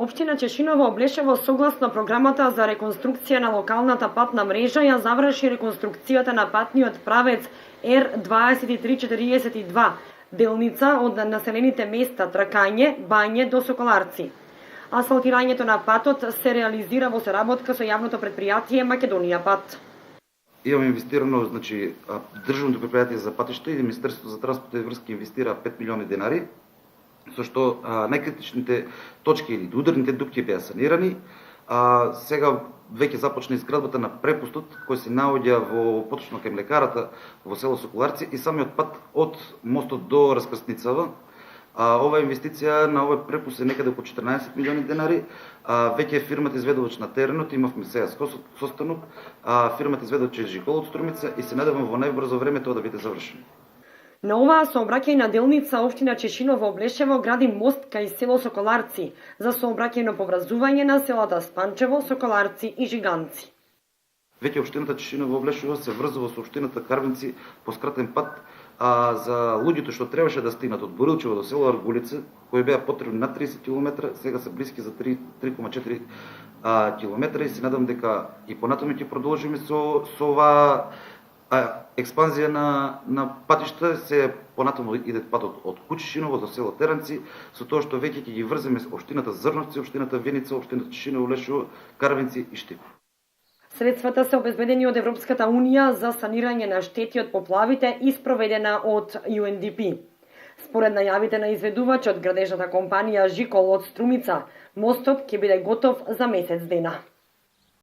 Општина Чешиново Облешево согласно програмата за реконструкција на локалната патна мрежа ја заврши реконструкцијата на патниот правец Р2342, делница од населените места Тракање, Бање до Соколарци. Асфалтирањето на патот се реализира во соработка со јавното предпријатие Македонија пат. Имаме инвестирано, државното предпријатие за патишта и Министерството за транспорт и врски инвестира 5 милиони денари, со што најкритичните точки или ударните дупки беа санирани. Сега веќе започна изградбата на препустот кој се наоѓа поточно кај млекарата во село Соколарци и самиот пат од мостот до раскрсницава. Ова инвестиција на овој препуст е некаде околу 14 милиони денари. Веќе фирмата изведувач на теренот, имавме сега состанок, фирмата изведувач е Жикол од Струмица и се надевам во најбрзо време тоа да биде завршено. На оваа сообраќајна делница општина Чешиново Облешево гради мост кај село Соколарци за сообраќајно поврзување на селата Спанчево, Соколарци и Жиганци. Веќе општината Чешиново Облешево се врзува со општината Карвинци по скратен пат, за луѓето што требаше да стигнат од Борилчево до село Аргулица, кои беа потребни на 30 км, сега се блиски за 3,4 км и се надам дека и понатаму ќе продолжиме со оваа експанзија на патишта. Се понатаму иде патот од Кучешиново до село Теранци, со тоа што веќе ќе ги врземе општината Зрновци, општината Виница, општината Чешиново Облешево, Карвинци и Штип. Средствата се обезбедени од Европската Унија за санирање на штети од поплавите и спроведена од UNDP. Според најавите на изведувачот, градежната компанија Жикол од Струмица, мостот ќе биде готов за месец дена.